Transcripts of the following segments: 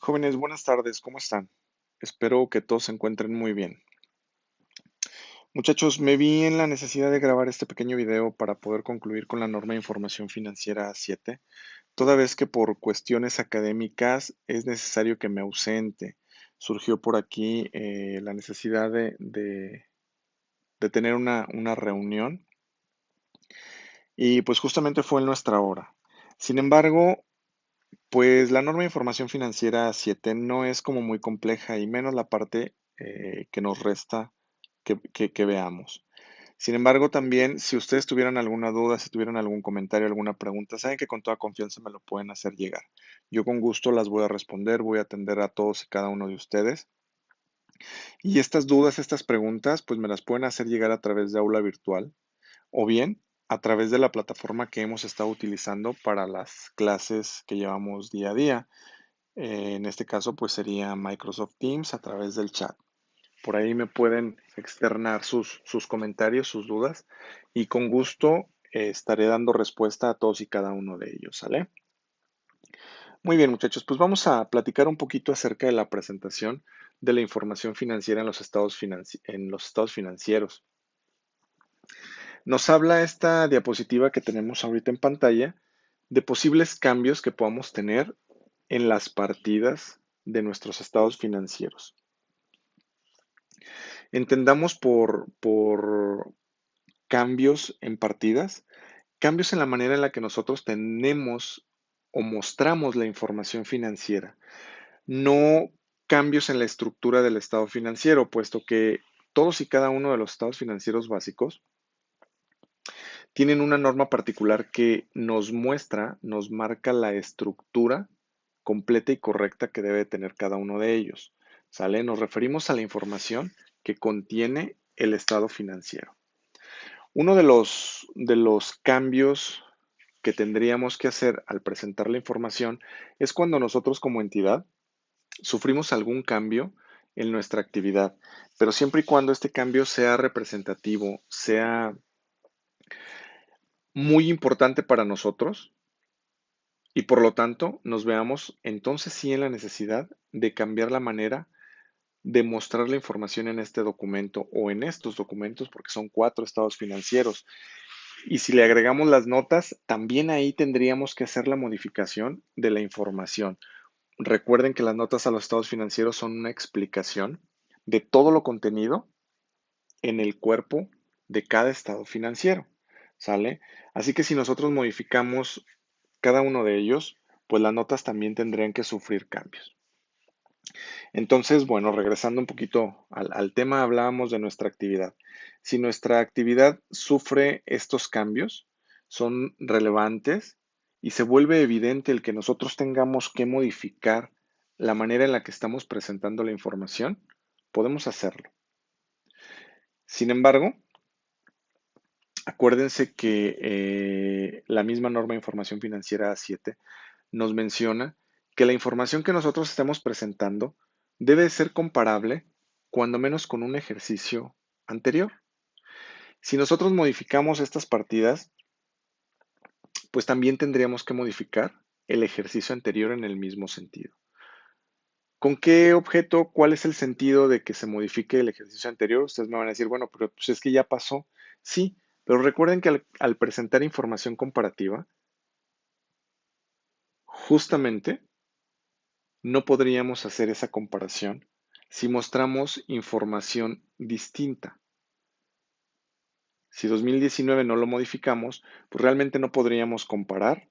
Jóvenes, buenas tardes, ¿cómo están? Espero que todos se encuentren muy bien. Muchachos, me vi en la necesidad de grabar este pequeño video para poder concluir con la norma de información financiera 7, toda vez que por cuestiones académicas es necesario que me ausente. Surgió por aquí la necesidad de tener una reunión y pues justamente fue en nuestra hora. Sin embargo, pues la norma de información financiera 7 no es como muy compleja y menos la parte que nos resta que veamos. Sin embargo, también si ustedes tuvieran alguna duda, si tuvieran algún comentario, alguna pregunta, saben que con toda confianza me lo pueden hacer llegar. Yo con gusto las voy a responder, voy a atender a todos y cada uno de ustedes. Y estas dudas, estas preguntas, pues me las pueden hacer llegar a través de aula virtual o bien a través de la plataforma que hemos estado utilizando para las clases que llevamos día a día. En este caso, pues sería Microsoft Teams a través del chat. Por ahí me pueden externar sus comentarios, sus dudas, y con gusto estaré dando respuesta a todos y cada uno de ellos, ¿sale? Muy bien, muchachos, pues vamos a platicar un poquito acerca de la presentación de la información financiera en en los estados financieros. Nos habla esta diapositiva que tenemos ahorita en pantalla de posibles cambios que podamos tener en las partidas de nuestros estados financieros. Entendamos por cambios en partidas, cambios en la manera en la que nosotros tenemos o mostramos la información financiera, no cambios en la estructura del estado financiero, puesto que todos y cada uno de los estados financieros básicos tienen una norma particular que nos muestra, nos marca la estructura completa y correcta que debe tener cada uno de ellos. ¿Sale? Nos referimos a la información que contiene el estado financiero. Uno de los cambios que tendríamos que hacer al presentar la información es cuando nosotros como entidad sufrimos algún cambio en nuestra actividad, pero siempre y cuando este cambio sea representativo, sea muy importante para nosotros y por lo tanto nos veamos entonces sí en la necesidad de cambiar la manera de mostrar la información en este documento o en estos documentos, porque son 4 estados financieros. Y si le agregamos las notas, también ahí tendríamos que hacer la modificación de la información. Recuerden que las notas a los estados financieros son una explicación de todo lo contenido en el cuerpo de cada estado financiero. ¿Sale? Así que si nosotros modificamos cada uno de ellos, pues las notas también tendrían que sufrir cambios. Entonces, bueno, regresando un poquito al tema, hablábamos de nuestra actividad. Si nuestra actividad sufre estos cambios, son relevantes y se vuelve evidente el que nosotros tengamos que modificar la manera en la que estamos presentando la información, podemos hacerlo. Sin embargo, acuérdense que la misma norma de información financiera 7 nos menciona que la información que nosotros estemos presentando debe ser comparable, cuando menos con un ejercicio anterior. Si nosotros modificamos estas partidas, pues también tendríamos que modificar el ejercicio anterior en el mismo sentido. ¿Con qué objeto? ¿Cuál es el sentido de que se modifique el ejercicio anterior? Ustedes me van a decir, bueno, pero pues es que ya pasó. Sí, pero recuerden que al presentar información comparativa, justamente no podríamos hacer esa comparación si mostramos información distinta. Si 2019 no lo modificamos, pues realmente no podríamos comparar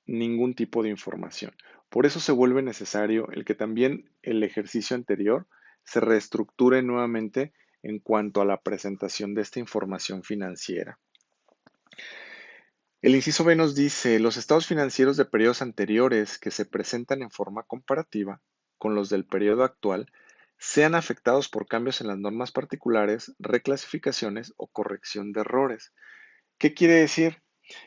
ningún tipo de información. Por eso se vuelve necesario el que también el ejercicio anterior se reestructure nuevamente en cuanto a la presentación de esta información financiera. El inciso B nos dice, los estados financieros de periodos anteriores que se presentan en forma comparativa con los del periodo actual sean afectados por cambios en las normas particulares, reclasificaciones o corrección de errores. ¿Qué quiere decir?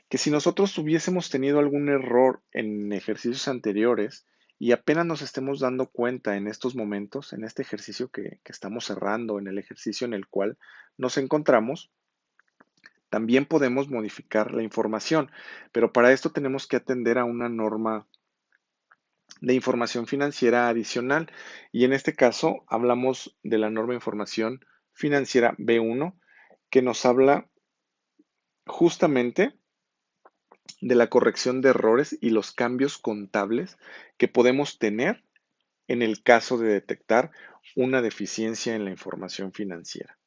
Que si nosotros hubiésemos tenido algún error en ejercicios anteriores y apenas nos estemos dando cuenta en estos momentos, en este ejercicio que estamos cerrando, en el ejercicio en el cual nos encontramos, también podemos modificar la información, pero para esto tenemos que atender a una norma de información financiera adicional. Y en este caso hablamos de la norma de información financiera B1, que nos habla justamente de la corrección de errores y los cambios contables que podemos tener en el caso de detectar una deficiencia en la información financiera.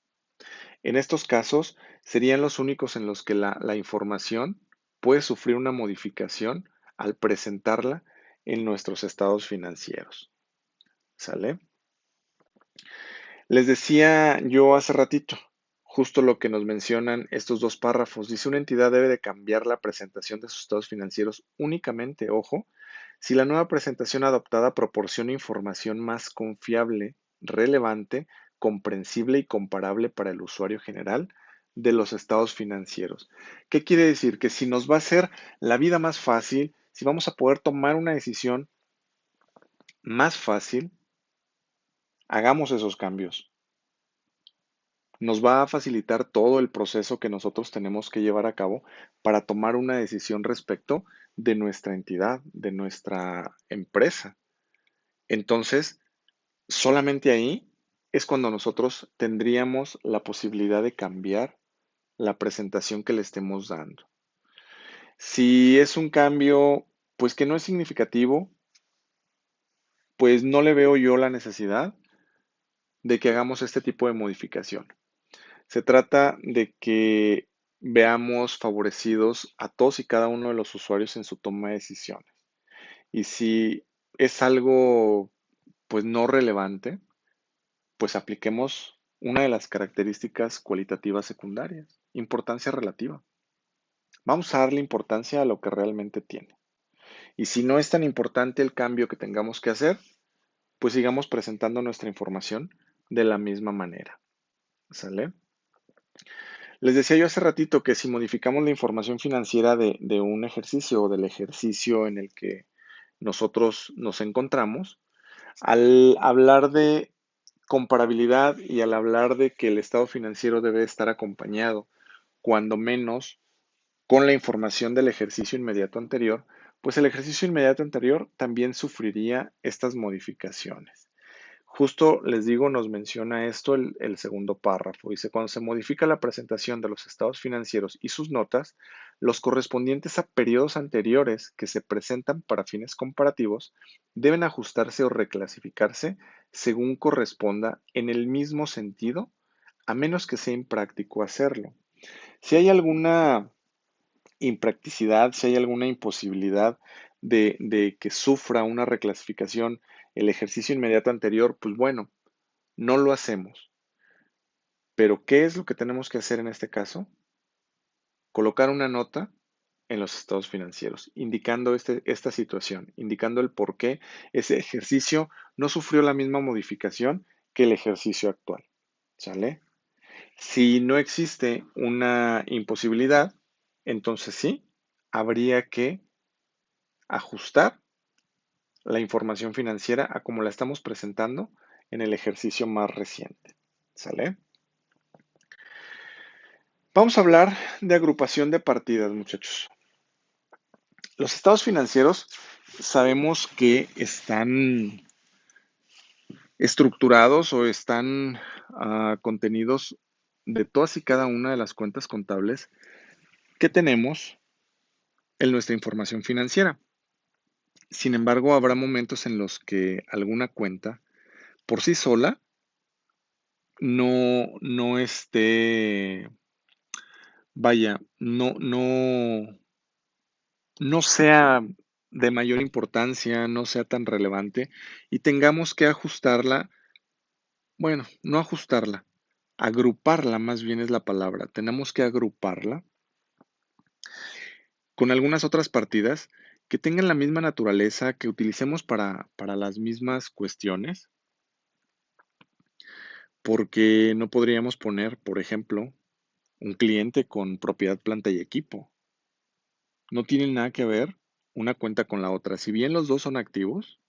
En estos casos serían los únicos en los que la información puede sufrir una modificación al presentarla en nuestros estados financieros. ¿Sale? Les decía yo hace ratito, justo lo que nos mencionan estos dos párrafos. Dice, una entidad debe de cambiar la presentación de sus estados financieros únicamente, ojo, si la nueva presentación adoptada proporciona información más confiable, relevante, comprensible y comparable para el usuario general de los estados financieros. ¿Qué quiere decir? Que si nos va a hacer la vida más fácil, si vamos a poder tomar una decisión más fácil, hagamos esos cambios. Nos va a facilitar todo el proceso que nosotros tenemos que llevar a cabo para tomar una decisión respecto de nuestra entidad, de nuestra empresa. Entonces, solamente ahí es cuando nosotros tendríamos la posibilidad de cambiar la presentación que le estemos dando. Si es un cambio, pues que no es significativo, pues no le veo yo la necesidad de que hagamos este tipo de modificación. Se trata de que veamos favorecidos a todos y cada uno de los usuarios en su toma de decisiones. Y si es algo pues no relevante, pues apliquemos una de las características cualitativas secundarias, importancia relativa. Vamos a darle importancia a lo que realmente tiene. Y si no es tan importante el cambio que tengamos que hacer, pues sigamos presentando nuestra información de la misma manera. ¿Sale? Les decía yo hace ratito que si modificamos la información financiera de un ejercicio o del ejercicio en el que nosotros nos encontramos, al hablar de comparabilidad y al hablar de que el estado financiero debe estar acompañado, cuando menos, con la información del ejercicio inmediato anterior, pues el ejercicio inmediato anterior también sufriría estas modificaciones. Justo les digo, nos menciona esto el segundo párrafo. Dice, cuando se modifica la presentación de los estados financieros y sus notas, los correspondientes a periodos anteriores que se presentan para fines comparativos deben ajustarse o reclasificarse según corresponda en el mismo sentido, a menos que sea impráctico hacerlo. Si hay alguna impracticidad, si hay alguna imposibilidad de que sufra una reclasificación el ejercicio inmediato anterior, pues bueno, no lo hacemos. Pero ¿qué es lo que tenemos que hacer en este caso? Colocar una nota en los estados financieros, indicando esta situación, indicando el por qué ese ejercicio no sufrió la misma modificación que el ejercicio actual. ¿Sale? Si no existe una imposibilidad, entonces sí, habría que ajustar la información financiera a como la estamos presentando en el ejercicio más reciente. ¿Sale? Vamos a hablar de agrupación de partidas, muchachos. Los estados financieros sabemos que están estructurados o están contenidos de todas y cada una de las cuentas contables que tenemos en nuestra información financiera. Sin embargo, habrá momentos en los que alguna cuenta por sí sola no esté, vaya, no sea de mayor importancia, no sea tan relevante y tengamos que ajustarla, bueno, no ajustarla, agruparla más bien es la palabra. Tenemos que agruparla con algunas otras partidas que tengan la misma naturaleza, que utilicemos para las mismas cuestiones, porque no podríamos poner, por ejemplo, un cliente con propiedad, planta y equipo. No tienen nada que ver una cuenta con la otra. Si bien los dos son activos,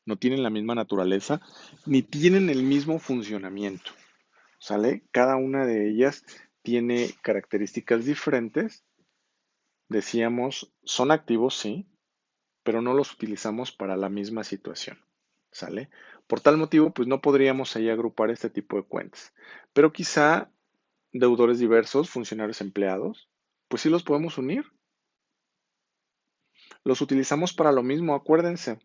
no tienen la misma naturaleza ni tienen el mismo funcionamiento. ¿Sale? Cada una de ellas tiene características diferentes. Decíamos, son activos, sí, pero no los utilizamos para la misma situación. ¿Sale? Por tal motivo, pues no podríamos ahí agrupar este tipo de cuentas. Pero quizá deudores diversos, funcionarios empleados, pues sí los podemos unir. Los utilizamos para lo mismo, acuérdense.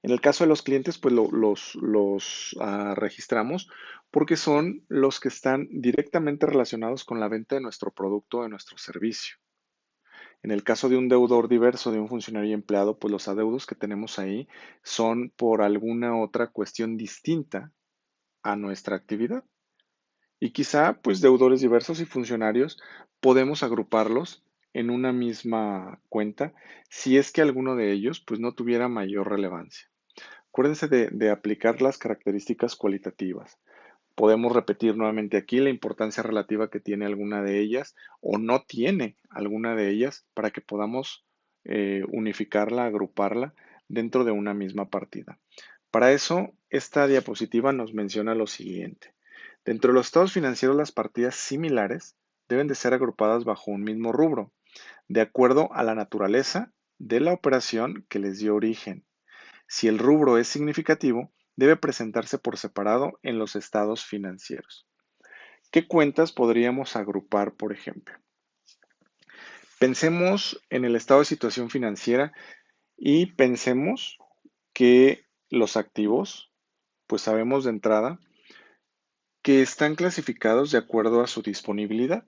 En el caso de los clientes, pues los registramos porque son los que están directamente relacionados con la venta de nuestro producto o de nuestro servicio. En el caso de un deudor diverso, de un funcionario y empleado, pues los adeudos que tenemos ahí son por alguna otra cuestión distinta a nuestra actividad. Y quizá, pues deudores diversos y funcionarios podemos agruparlos en una misma cuenta si es que alguno de ellos pues no tuviera mayor relevancia. Acuérdense de aplicar las características cualitativas. Podemos repetir nuevamente aquí la importancia relativa que tiene alguna de ellas o no tiene alguna de ellas para que podamos unificarla, agruparla dentro de una misma partida. Para eso, esta diapositiva nos menciona lo siguiente. Dentro de los estados financieros, las partidas similares deben de ser agrupadas bajo un mismo rubro, de acuerdo a la naturaleza de la operación que les dio origen. Si el rubro es significativo, debe presentarse por separado en los estados financieros. ¿Qué cuentas podríamos agrupar, por ejemplo? Pensemos en el estado de situación financiera y pensemos que los activos, pues sabemos de entrada que están clasificados de acuerdo a su disponibilidad.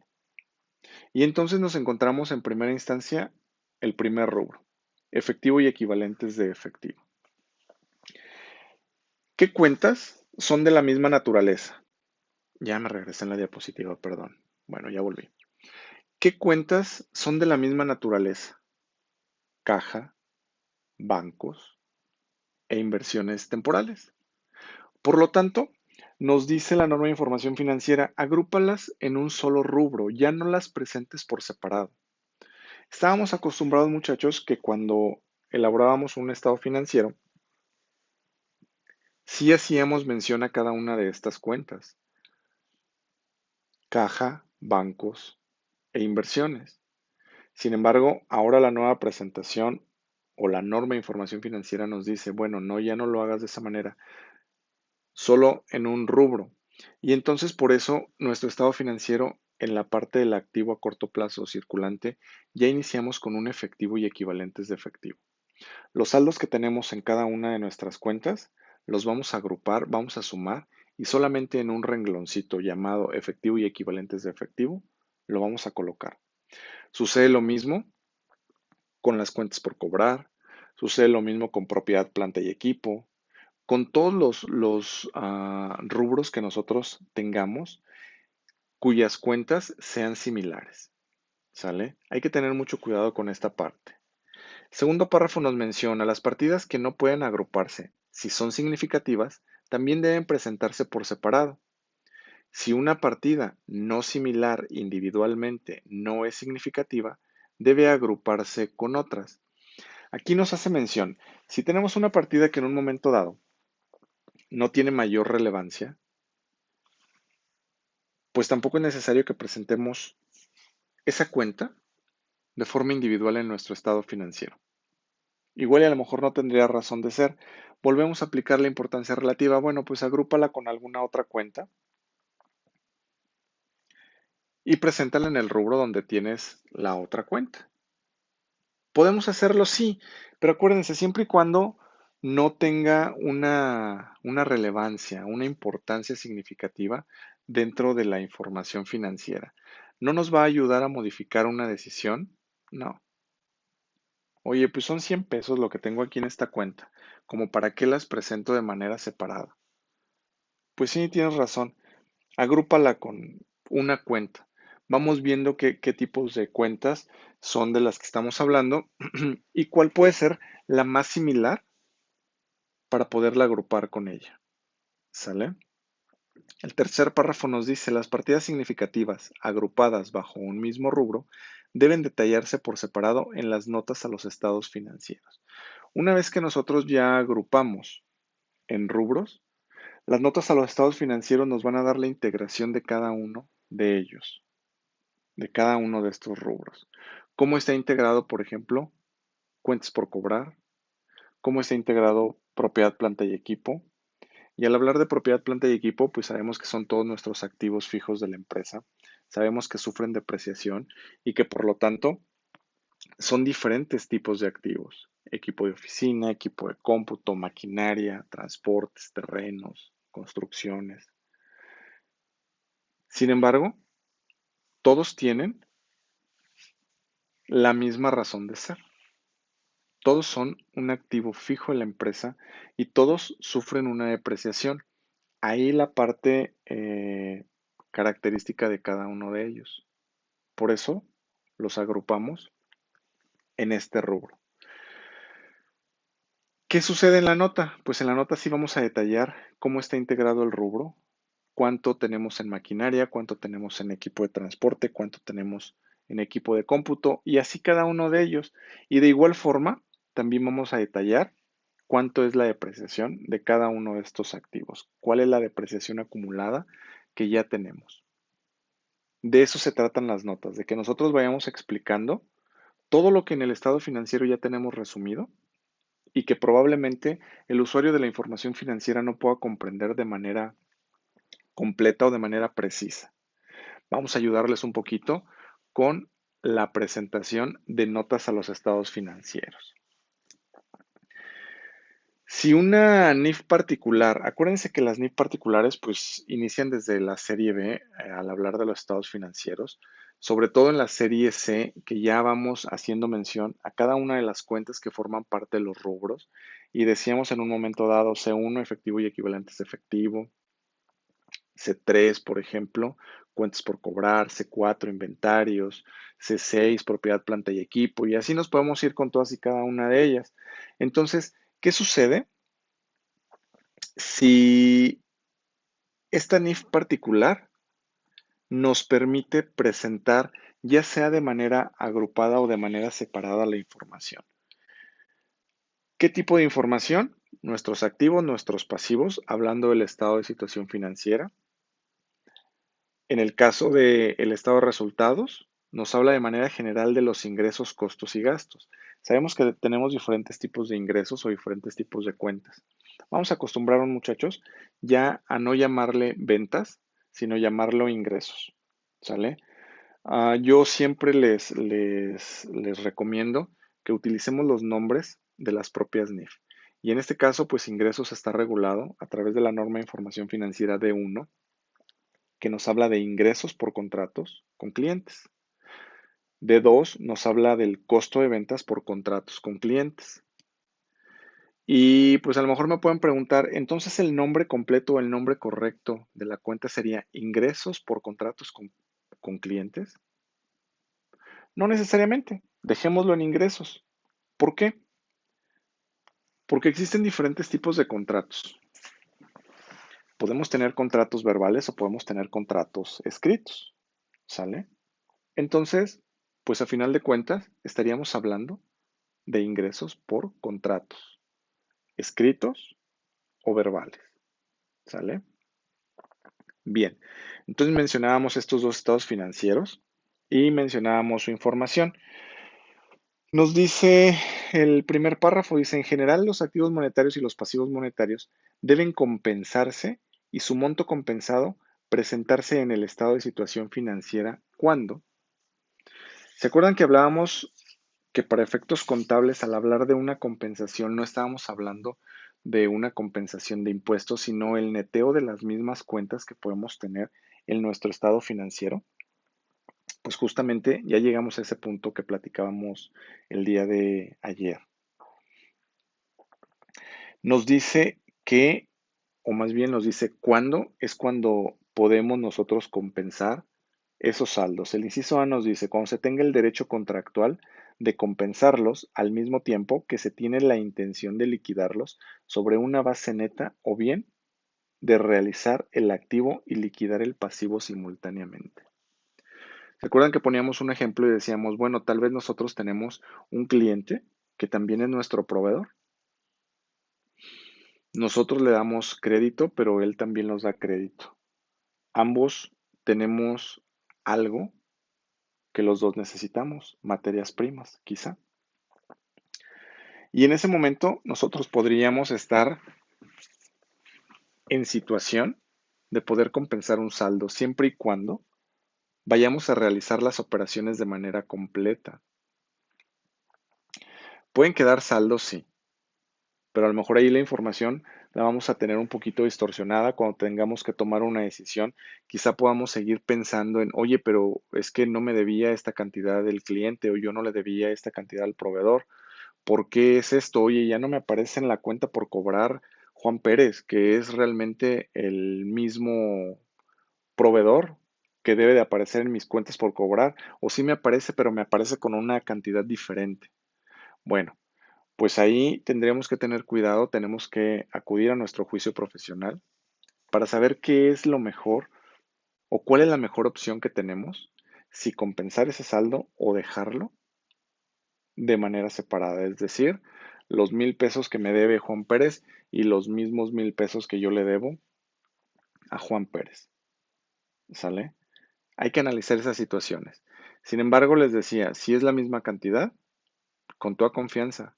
Y entonces nos encontramos en primera instancia el primer rubro, efectivo y equivalentes de efectivo. ¿Qué cuentas son de la misma naturaleza? Ya me regresé en la diapositiva, perdón. Bueno, ya volví. ¿Qué cuentas son de la misma naturaleza? Caja, bancos e inversiones temporales. Por lo tanto, nos dice la norma de información financiera, agrúpalas en un solo rubro, ya no las presentes por separado. Estábamos acostumbrados, muchachos, que cuando elaborábamos un estado financiero, sí hacíamos mención a cada una de estas cuentas, caja, bancos e inversiones. Sin embargo, ahora la nueva presentación o la norma de información financiera nos dice, bueno, no, ya no lo hagas de esa manera, solo en un rubro. Y entonces por eso nuestro estado financiero en la parte del activo a corto plazo circulante ya iniciamos con un efectivo y equivalentes de efectivo. Los saldos que tenemos en cada una de nuestras cuentas los vamos a agrupar, vamos a sumar y solamente en un rengloncito llamado efectivo y equivalentes de efectivo lo vamos a colocar. Sucede lo mismo con las cuentas por cobrar, sucede lo mismo con propiedad, planta y equipo, con todos los rubros que nosotros tengamos cuyas cuentas sean similares. ¿Sale? Hay que tener mucho cuidado con esta parte. Segundo párrafo nos menciona las partidas que no pueden agruparse. Si son significativas, también deben presentarse por separado. Si una partida no similar individualmente no es significativa, debe agruparse con otras. Aquí nos hace mención, si tenemos una partida que en un momento dado no tiene mayor relevancia, pues tampoco es necesario que presentemos esa cuenta de forma individual en nuestro estado financiero. Igual y a lo mejor no tendría razón de ser. Volvemos a aplicar la importancia relativa. Bueno, pues agrúpala con alguna otra cuenta y preséntala en el rubro donde tienes la otra cuenta. Podemos hacerlo, sí, pero acuérdense, siempre y cuando no tenga una relevancia, una importancia significativa dentro de la información financiera. ¿No nos va a ayudar a modificar una decisión? No. Oye, pues son 100 pesos lo que tengo aquí en esta cuenta, como para qué las presento de manera separada. Pues sí, tienes razón. Agrúpala con una cuenta. Vamos viendo qué tipos de cuentas son de las que estamos hablando y cuál puede ser la más similar para poderla agrupar con ella. ¿Sale? El tercer párrafo nos dice, las partidas significativas agrupadas bajo un mismo rubro deben detallarse por separado en las notas a los estados financieros. Una vez que nosotros ya agrupamos en rubros, las notas a los estados financieros nos van a dar la integración de cada uno de ellos, de cada uno de estos rubros. ¿Cómo está integrado, por ejemplo? cuentas por cobrar, cómo está integrado propiedad, planta y equipo. Y al hablar de propiedad, planta y equipo, pues sabemos que son todos nuestros activos fijos de la empresa. Sabemos que sufren depreciación y que por lo tanto son diferentes tipos de activos. Equipo de oficina, equipo de cómputo, maquinaria, transportes, terrenos, construcciones. Sin embargo, todos tienen la misma razón de ser. Todos son un activo fijo en la empresa y todos sufren una depreciación. Ahí la parte característica de cada uno de ellos. Por eso los agrupamos en este rubro. ¿Qué sucede en la nota? Pues en la nota sí vamos a detallar cómo está integrado el rubro, cuánto tenemos en maquinaria, cuánto tenemos en equipo de transporte, cuánto tenemos en equipo de cómputo y así cada uno de ellos. Y de igual forma, también vamos a detallar cuánto es la depreciación de cada uno de estos activos, cuál es la depreciación acumulada que ya tenemos. De eso se tratan las notas, de que nosotros vayamos explicando todo lo que en el estado financiero ya tenemos resumido y que probablemente el usuario de la información financiera no pueda comprender de manera completa o de manera precisa. Vamos a ayudarles un poquito con la presentación de notas a los estados financieros. Si una NIF particular, acuérdense que las NIF particulares pues inician desde la serie B al hablar de los estados financieros, sobre todo en la serie C, que ya vamos haciendo mención a cada una de las cuentas que forman parte de los rubros y decíamos en un momento dado C1 efectivo y equivalentes de efectivo, C3 por ejemplo, cuentas por cobrar, C4 inventarios, C6 propiedad, planta y equipo y así nos podemos ir con todas y cada una de ellas. Entonces, ¿qué sucede? Si esta NIF particular nos permite presentar ya sea de manera agrupada o de manera separada la información. ¿Qué tipo de información? Nuestros activos, nuestros pasivos, hablando del estado de situación financiera. En el caso del estado de resultados, nos habla de manera general de los ingresos, costos y gastos. Sabemos que tenemos diferentes tipos de ingresos o diferentes tipos de cuentas. Vamos a acostumbrarnos, muchachos, ya a no llamarle ventas, sino llamarlo ingresos. ¿Sale? Yo siempre les recomiendo que utilicemos los nombres de las propias NIF. Y en este caso, pues ingresos está regulado a través de la norma de información financiera D1 que nos habla de ingresos por contratos con clientes. D2 nos habla del costo de ventas por contratos con clientes. Y pues a lo mejor me pueden preguntar, entonces el nombre completo o el nombre correcto de la cuenta sería ingresos por contratos con clientes. No necesariamente, dejémoslo en ingresos. ¿Por qué? Porque existen diferentes tipos de contratos. Podemos tener contratos verbales o podemos tener contratos escritos. ¿Sale? Entonces, pues a final de cuentas, estaríamos hablando de ingresos por contratos, escritos o verbales. ¿Sale? Bien, entonces mencionábamos estos dos estados financieros y mencionábamos su información. Nos dice el primer párrafo, dice, en general los activos monetarios y los pasivos monetarios deben compensarse y su monto compensado presentarse en el estado de situación financiera cuando. ¿Se acuerdan que hablábamos que para efectos contables, al hablar de una compensación, no estábamos hablando de una compensación de impuestos, sino el neteo de las mismas cuentas que podemos tener en nuestro estado financiero? Pues justamente ya llegamos a ese punto que platicábamos el día de ayer. Nos dice que, o más bien nos dice cuándo es cuando podemos nosotros compensar esos saldos. El inciso A nos dice cuando se tenga el derecho contractual de compensarlos al mismo tiempo que se tiene la intención de liquidarlos sobre una base neta o bien de realizar el activo y liquidar el pasivo simultáneamente. ¿Se acuerdan que poníamos un ejemplo y decíamos, bueno, tal vez nosotros tenemos un cliente que también es nuestro proveedor? Nosotros le damos crédito, pero él también nos da crédito. Ambos tenemos algo que los dos necesitamos, materias primas, quizá. Y en ese momento nosotros podríamos estar en situación de poder compensar un saldo siempre y cuando vayamos a realizar las operaciones de manera completa. Pueden quedar saldos, sí, pero a lo mejor ahí la información la vamos a tener un poquito distorsionada cuando tengamos que tomar una decisión. Quizá podamos seguir pensando en, oye, pero es que no me debía esta cantidad del cliente o yo no le debía esta cantidad al proveedor. ¿Por qué es esto? Oye, ya no me aparece en la cuenta por cobrar Juan Pérez, que es realmente el mismo proveedor que debe de aparecer en mis cuentas por cobrar, o sí me aparece, pero me aparece con una cantidad diferente. Bueno, pues ahí tendremos que tener cuidado, tenemos que acudir a nuestro juicio profesional para saber qué es lo mejor o cuál es la mejor opción que tenemos, si compensar ese saldo o dejarlo de manera separada, es decir, los 1,000 pesos que me debe Juan Pérez y los mismos 1,000 pesos que yo le debo a Juan Pérez. ¿Sale? Hay que analizar esas situaciones. Sin embargo, les decía, si es la misma cantidad, con toda confianza,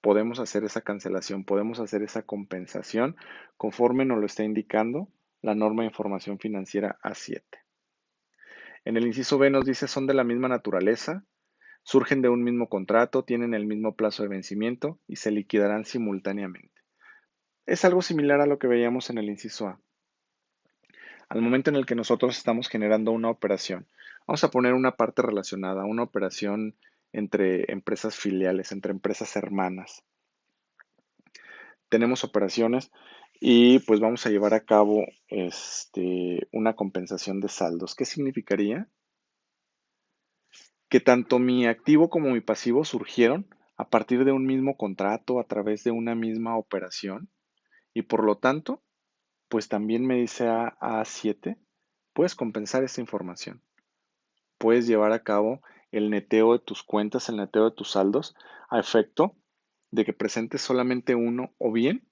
podemos hacer esa cancelación, podemos hacer esa compensación conforme nos lo está indicando la norma de información financiera A7. En el inciso B nos dice son de la misma naturaleza, surgen de un mismo contrato, tienen el mismo plazo de vencimiento y se liquidarán simultáneamente. Es algo similar a lo que veíamos en el inciso A. Al momento en el que nosotros estamos generando una operación, vamos a poner una parte relacionada, una operación entre empresas filiales, entre empresas hermanas. Tenemos operaciones y pues vamos a llevar a cabo una compensación de saldos. ¿Qué significaría? Que tanto mi activo como mi pasivo surgieron a partir de un mismo contrato, a través de una misma operación y por lo tanto, pues también me dice A7, puedes compensar esta información. Puedes llevar a cabo el neteo de tus cuentas, el neteo de tus saldos, a efecto de que presentes solamente uno o bien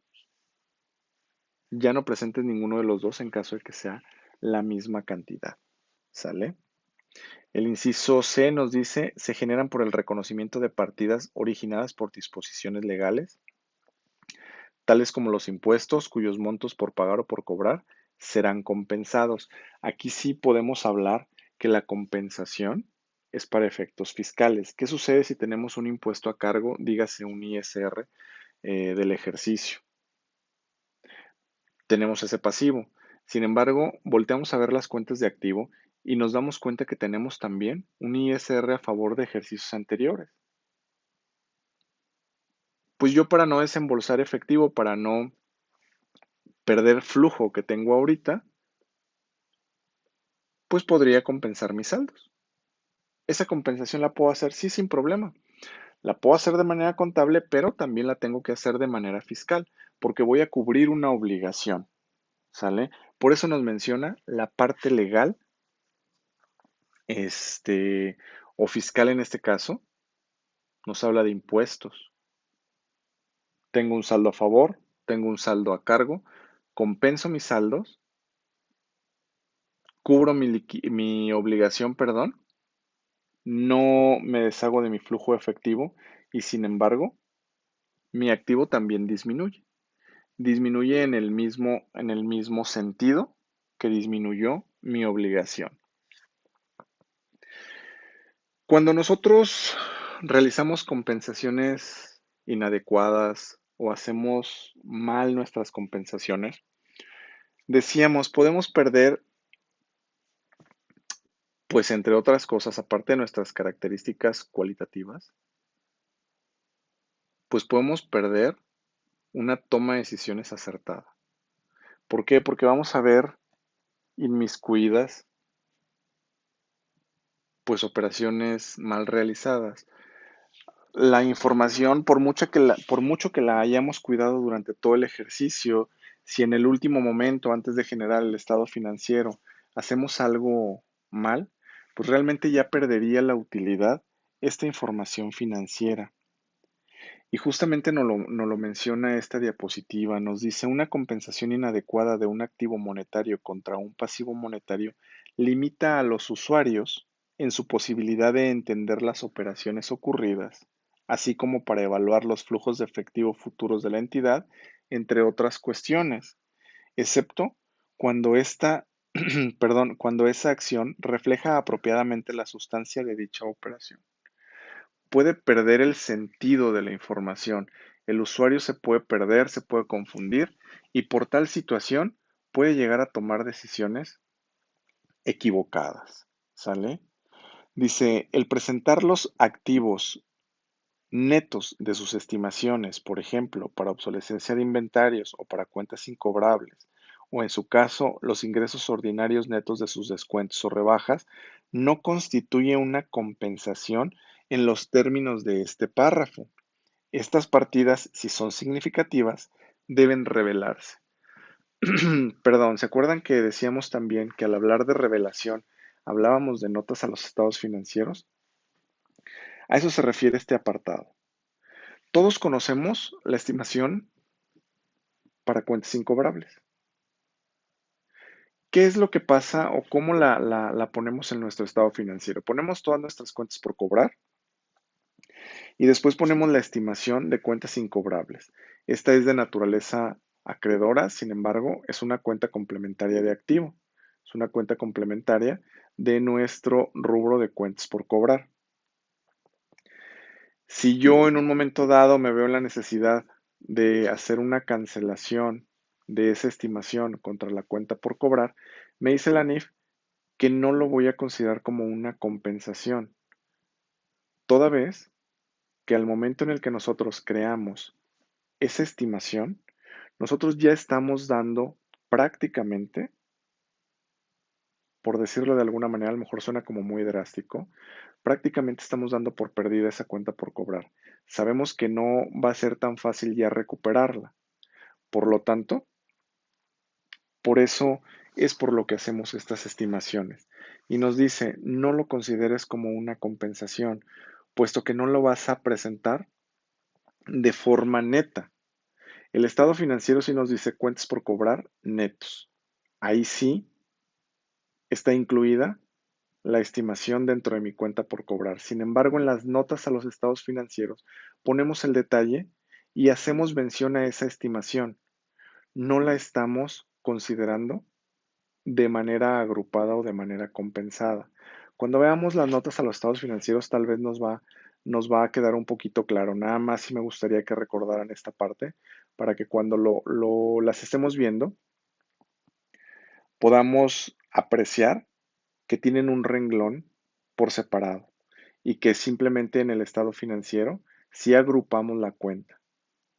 ya no presentes ninguno de los dos en caso de que sea la misma cantidad. ¿Sale? El inciso C nos dice, se generan por el reconocimiento de partidas originadas por disposiciones legales, tales como los impuestos, cuyos montos por pagar o por cobrar serán compensados. Aquí sí podemos hablar que la compensación es para efectos fiscales. ¿Qué sucede si tenemos un impuesto a cargo, dígase un ISR, del ejercicio? Tenemos ese pasivo. Sin embargo, volteamos a ver las cuentas de activo y nos damos cuenta que tenemos también un ISR a favor de ejercicios anteriores. Pues yo para no desembolsar efectivo, para no perder flujo que tengo ahorita, pues podría compensar mis saldos. Esa compensación la puedo hacer sí sin problema. La puedo hacer de manera contable, pero también la tengo que hacer de manera fiscal, porque voy a cubrir una obligación. ¿Sale? Por eso nos menciona la parte legal, este, o fiscal en este caso, nos habla de impuestos. Tengo un saldo a favor, tengo un saldo a cargo, compenso mis saldos, cubro mi obligación, perdón, no me deshago de mi flujo efectivo y sin embargo, mi activo también disminuye. Disminuye en el mismo sentido que disminuyó mi obligación. Cuando nosotros realizamos compensaciones inadecuadas o hacemos mal nuestras compensaciones, decíamos, podemos perder, pues entre otras cosas, aparte de nuestras características cualitativas, pues podemos perder una toma de decisiones acertada. ¿Por qué? Porque vamos a ver inmiscuidas, pues operaciones mal realizadas. La información, por mucho que la hayamos cuidado durante todo el ejercicio, si en el último momento, antes de generar el estado financiero, hacemos algo mal, pues realmente ya perdería la utilidad esta información financiera. Y justamente nos lo menciona esta diapositiva, nos dice una compensación inadecuada de un activo monetario contra un pasivo monetario limita a los usuarios en su posibilidad de entender las operaciones ocurridas así como para evaluar los flujos de efectivo futuros de la entidad, entre otras cuestiones, excepto cuando cuando esa acción refleja apropiadamente la sustancia de dicha operación. Puede perder el sentido de la información. El usuario se puede perder, se puede confundir y por tal situación puede llegar a tomar decisiones equivocadas. ¿Sale? Dice, el presentar los activos netos de sus estimaciones, por ejemplo, para obsolescencia de inventarios o para cuentas incobrables, o en su caso, los ingresos ordinarios netos de sus descuentos o rebajas, no constituye una compensación en los términos de este párrafo. Estas partidas, si son significativas, deben revelarse. Perdón, ¿se acuerdan que decíamos también que al hablar de revelación hablábamos de notas a los estados financieros? A eso se refiere este apartado. Todos conocemos la estimación para cuentas incobrables. ¿Qué es lo que pasa o cómo la ponemos en nuestro estado financiero? Ponemos todas nuestras cuentas por cobrar y después ponemos la estimación de cuentas incobrables. Esta es de naturaleza acreedora, sin embargo, es una cuenta complementaria de activo. Es una cuenta complementaria de nuestro rubro de cuentas por cobrar. Si yo en un momento dado me veo en la necesidad de hacer una cancelación de esa estimación contra la cuenta por cobrar, me dice la NIF que no lo voy a considerar como una compensación, toda vez que al momento en el que nosotros creamos esa estimación, nosotros ya estamos dando prácticamente, por decirlo de alguna manera, a lo mejor suena como muy drástico, prácticamente estamos dando por perdida esa cuenta por cobrar. Sabemos que no va a ser tan fácil ya recuperarla. Por lo tanto, por eso es por lo que hacemos estas estimaciones. Y nos dice, no lo consideres como una compensación, puesto que no lo vas a presentar de forma neta. El estado financiero sí nos dice cuentas por cobrar netos. Ahí sí está incluida la estimación dentro de mi cuenta por cobrar. Sin embargo, en las notas a los estados financieros ponemos el detalle y hacemos mención a esa estimación. No la estamos considerando de manera agrupada o de manera compensada. Cuando veamos las notas a los estados financieros, tal vez nos va a quedar un poquito claro. Nada más sí me gustaría que recordaran esta parte para que cuando las estemos viendo podamos apreciar que tienen un renglón por separado y que simplemente en el estado financiero sí agrupamos la cuenta.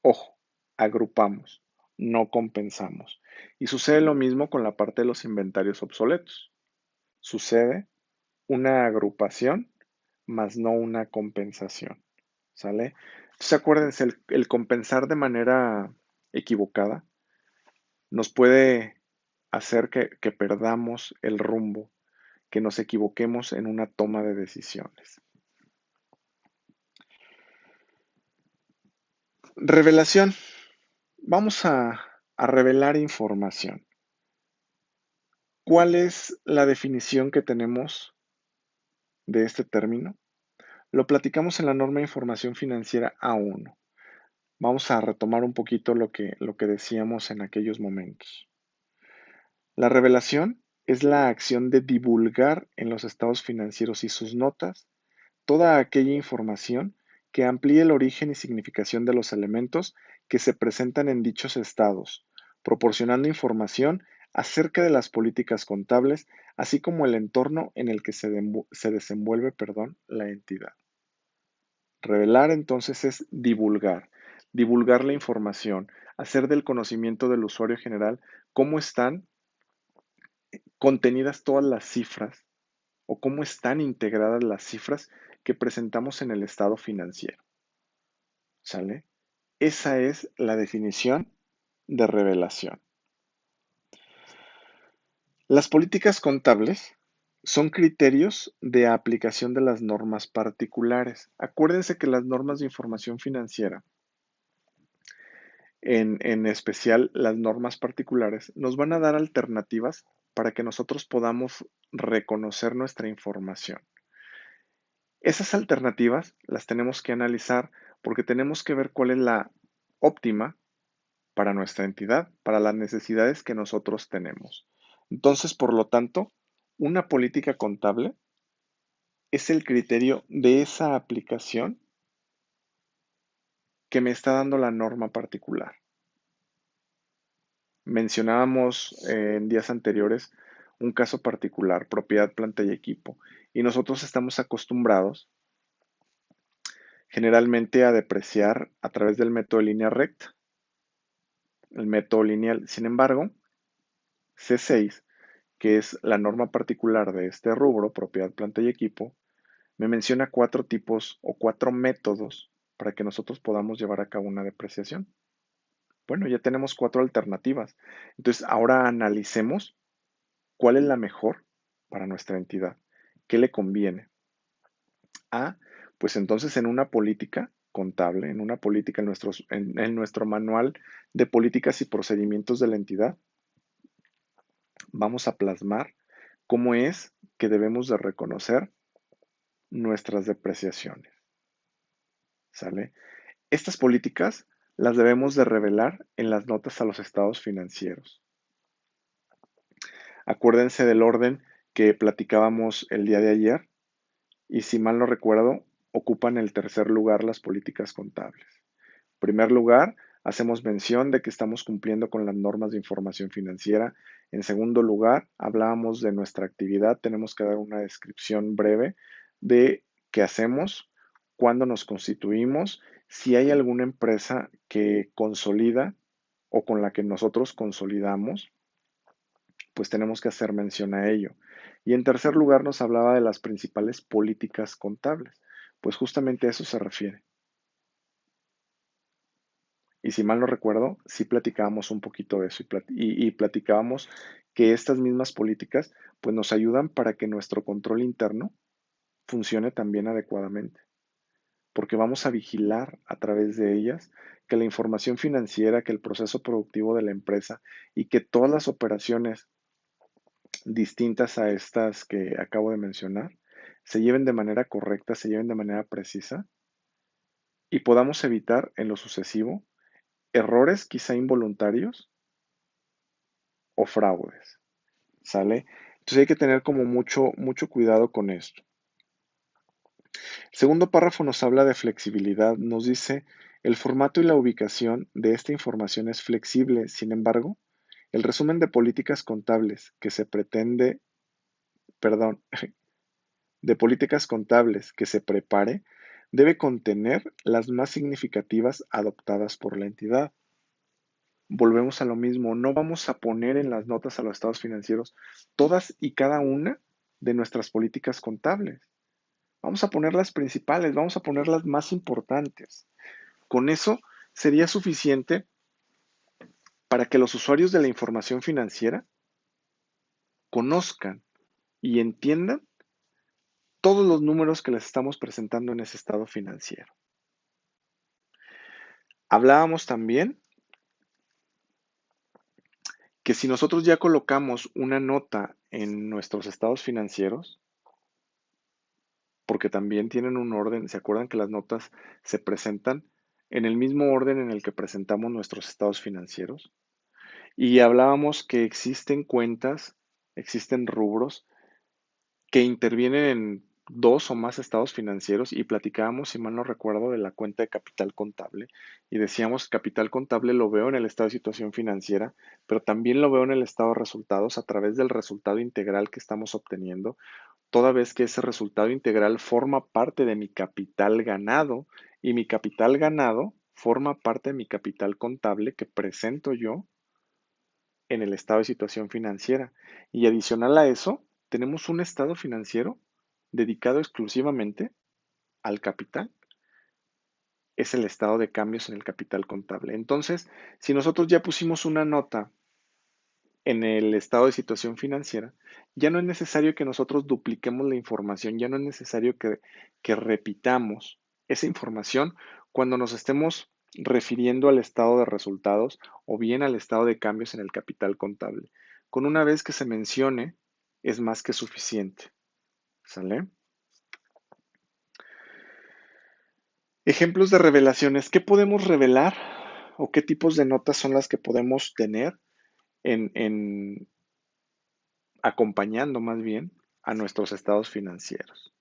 Ojo, agrupamos, no compensamos. Y sucede lo mismo con la parte de los inventarios obsoletos. Sucede una agrupación más no una compensación. ¿Sale? Entonces acuérdense, el compensar de manera equivocada nos puede hacer que perdamos el rumbo, que nos equivoquemos en una toma de decisiones. Revelación. Vamos a revelar información. ¿Cuál es la definición que tenemos de este término? Lo platicamos en la norma de información financiera A1. Vamos a retomar un poquito lo que decíamos en aquellos momentos. La revelación es la acción de divulgar en los estados financieros y sus notas toda aquella información que amplíe el origen y significación de los elementos que se presentan en dichos estados, proporcionando información acerca de las políticas contables, así como el entorno en el que se desenvuelve, la entidad. Revelar entonces es divulgar la información, hacer del conocimiento del usuario general cómo están contenidas todas las cifras o cómo están integradas las cifras que presentamos en el estado financiero. ¿Sale? Esa es la definición de revelación. Las políticas contables son criterios de aplicación de las normas particulares. Acuérdense que las normas de información financiera, en especial las normas particulares, nos van a dar alternativas para que nosotros podamos reconocer nuestra información. Esas alternativas las tenemos que analizar porque tenemos que ver cuál es la óptima para nuestra entidad, para las necesidades que nosotros tenemos. Entonces, por lo tanto, una política contable es el criterio de esa aplicación que me está dando la norma particular. Mencionábamos en días anteriores un caso particular, propiedad, planta y equipo, y nosotros estamos acostumbrados generalmente a depreciar a través del método de línea recta, el método lineal. Sin embargo, C6, que es la norma particular de este rubro, propiedad, planta y equipo, me menciona 4 tipos o 4 métodos para que nosotros podamos llevar a cabo una depreciación. Bueno, ya tenemos 4 alternativas. Entonces, ahora analicemos cuál es la mejor para nuestra entidad. ¿Qué le conviene? Ah, pues entonces en una política contable, en una política, en nuestro manual de políticas y procedimientos de la entidad, vamos a plasmar cómo es que debemos de reconocer nuestras depreciaciones. ¿Sale? Estas políticas las debemos de revelar en las notas a los estados financieros. Acuérdense del orden que platicábamos el día de ayer y si mal no recuerdo, ocupan el tercer lugar las políticas contables. En primer lugar, hacemos mención de que estamos cumpliendo con las normas de información financiera. En segundo lugar, hablábamos de nuestra actividad. Tenemos que dar una descripción breve de qué hacemos, cuándo nos constituimos, si hay alguna empresa que consolida o con la que nosotros consolidamos, pues tenemos que hacer mención a ello. Y en tercer lugar nos hablaba de las principales políticas contables. Pues justamente a eso se refiere. Y si mal no recuerdo, sí platicábamos un poquito de eso y platicábamos que estas mismas políticas pues nos ayudan para que nuestro control interno funcione también adecuadamente, porque vamos a vigilar a través de ellas que la información financiera, que el proceso productivo de la empresa y que todas las operaciones distintas a estas que acabo de mencionar se lleven de manera correcta, se lleven de manera precisa y podamos evitar en lo sucesivo errores quizá involuntarios o fraudes, ¿sale? Entonces hay que tener como mucho cuidado con esto. El segundo párrafo nos habla de flexibilidad, nos dice, el formato y la ubicación de esta información es flexible, sin embargo, el resumen de políticas contables que se pretende, perdón, de políticas contables que se prepare debe contener las más significativas adoptadas por la entidad. Volvemos a lo mismo, no vamos a poner en las notas a los estados financieros todas y cada una de nuestras políticas contables. Vamos a poner las principales, vamos a poner las más importantes. Con eso sería suficiente para que los usuarios de la información financiera conozcan y entiendan todos los números que les estamos presentando en ese estado financiero. Hablábamos también que si nosotros ya colocamos una nota en nuestros estados financieros, porque también tienen un orden, ¿se acuerdan que las notas se presentan en el mismo orden en el que presentamos nuestros estados financieros? Y hablábamos que existen cuentas, existen rubros que intervienen en dos o más estados financieros y platicábamos, si mal no recuerdo, de la cuenta de capital contable y decíamos capital contable lo veo en el estado de situación financiera, pero también lo veo en el estado de resultados a través del resultado integral que estamos obteniendo, toda vez que ese resultado integral forma parte de mi capital ganado y mi capital ganado forma parte de mi capital contable que presento yo en el estado de situación financiera. Y adicional a eso, tenemos un estado financiero dedicado exclusivamente al capital. Es el estado de cambios en el capital contable. Entonces, si nosotros ya pusimos una nota en el estado de situación financiera, ya no es necesario que nosotros dupliquemos la información, ya no es necesario que repitamos esa información cuando nos estemos refiriendo al estado de resultados o bien al estado de cambios en el capital contable. Con una vez que se mencione, es más que suficiente. ¿Sale? Ejemplos de revelaciones. ¿Qué podemos revelar o qué tipos de notas son las que podemos tener en acompañando más bien a nuestros estados financieros?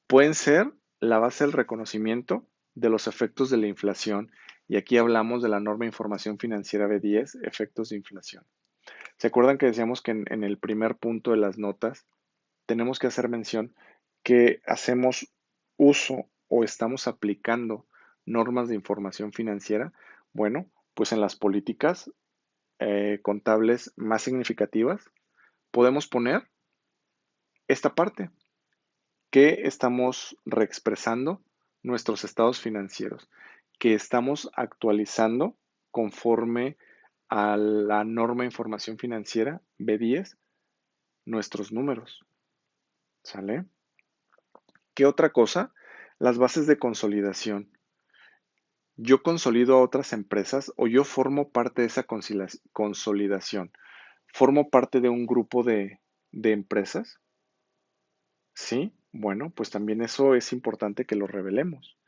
Pueden ser la base del reconocimiento de los efectos de la inflación, y aquí hablamos de la norma de información financiera B10, efectos de inflación. ¿Se acuerdan que decíamos que en el primer punto de las notas tenemos que hacer mención que hacemos uso o estamos aplicando normas de información financiera? Bueno, pues en las políticas contables más significativas podemos poner esta parte, que estamos reexpresando nuestros estados financieros, que estamos actualizando conforme a la norma de información financiera B10 nuestros números. ¿Sale? ¿Qué otra cosa? Las bases de consolidación. Yo consolido a otras empresas o yo formo parte de esa consolidación. ¿Formo parte de un grupo de empresas? Sí, bueno, pues también eso es importante que lo revelemos.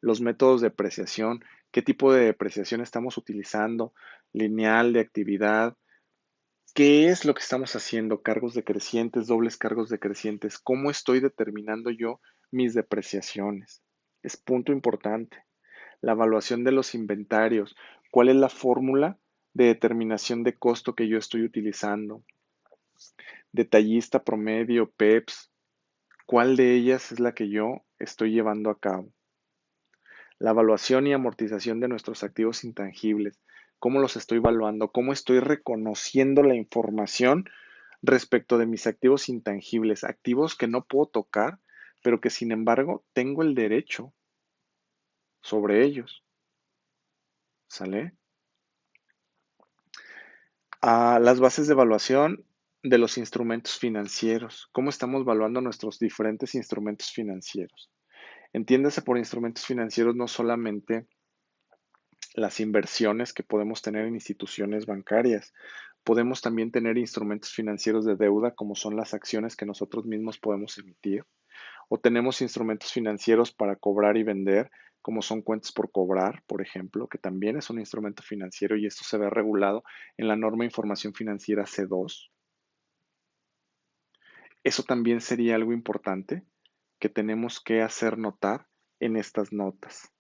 Los métodos de depreciación, qué tipo de depreciación estamos utilizando, lineal, de actividad, qué es lo que estamos haciendo, cargos decrecientes, dobles cargos decrecientes, cómo estoy determinando yo mis depreciaciones. Es punto importante. La evaluación de los inventarios, cuál es la fórmula de determinación de costo que yo estoy utilizando, detallista promedio, PEPS, cuál de ellas es la que yo estoy llevando a cabo. La evaluación y amortización de nuestros activos intangibles, cómo los estoy evaluando, cómo estoy reconociendo la información respecto de mis activos intangibles, activos que no puedo tocar, pero que sin embargo tengo el derecho sobre ellos. ¿Sale? A las bases de evaluación de los instrumentos financieros. ¿Cómo estamos evaluando nuestros diferentes instrumentos financieros? Entiéndase por instrumentos financieros no solamente las inversiones que podemos tener en instituciones bancarias. Podemos también tener instrumentos financieros de deuda, como son las acciones que nosotros mismos podemos emitir. O tenemos instrumentos financieros para cobrar y vender, como son cuentas por cobrar, por ejemplo, que también es un instrumento financiero y esto se ve regulado en la norma de información financiera C2. Eso también sería algo importante que tenemos que hacer notar en estas notas.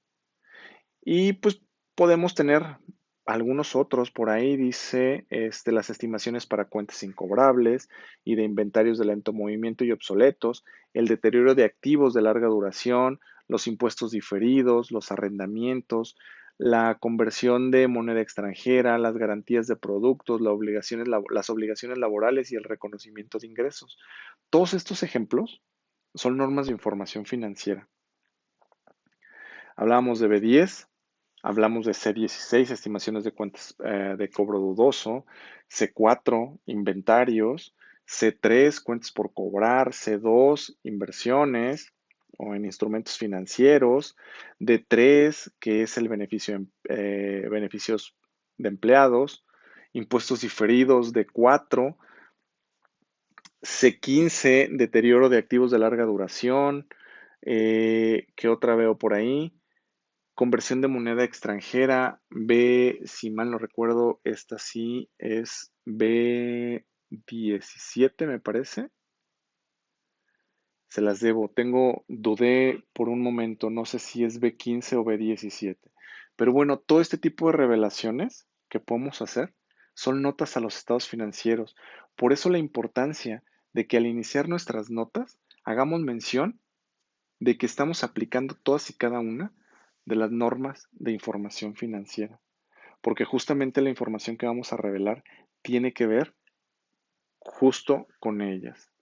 Y pues podemos tener algunos otros por ahí, dice las estimaciones para cuentas incobrables y de inventarios de lento movimiento y obsoletos, el deterioro de activos de larga duración, los impuestos diferidos, los arrendamientos, la conversión de moneda extranjera, las garantías de productos, las obligaciones laborales y el reconocimiento de ingresos. Todos estos ejemplos son normas de información financiera. Hablábamos de B10, hablamos de C16, estimaciones de cuentas de cobro dudoso, C4, inventarios, C3, cuentas por cobrar, C2, inversiones o en instrumentos financieros, D3, que es el beneficios de empleados, impuestos diferidos, D4, C15, deterioro de activos de larga duración, ¿qué otra veo por ahí? Conversión de moneda extranjera, B, si mal no recuerdo, esta sí es B17, me parece. Se las debo. Dudé por un momento, no sé si es B15 o B17. Pero bueno, todo este tipo de revelaciones que podemos hacer son notas a los estados financieros. Por eso la importancia de que al iniciar nuestras notas hagamos mención de que estamos aplicando todas y cada una de las normas de información financiera, porque justamente la información que vamos a revelar tiene que ver justo con ellas.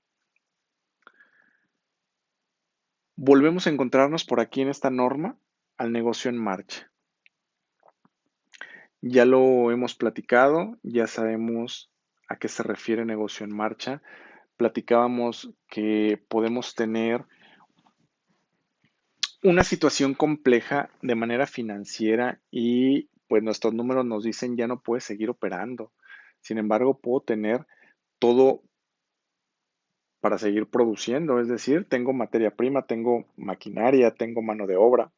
Volvemos a encontrarnos por aquí en esta norma al negocio en marcha. Ya lo hemos platicado, ya sabemos a qué se refiere negocio en marcha. Platicábamos que podemos tener una situación compleja de manera financiera y pues nuestros números nos dicen ya no puedes seguir operando. Sin embargo, puedo tener todo para seguir produciendo, es decir, tengo materia prima, tengo maquinaria, tengo mano de obra.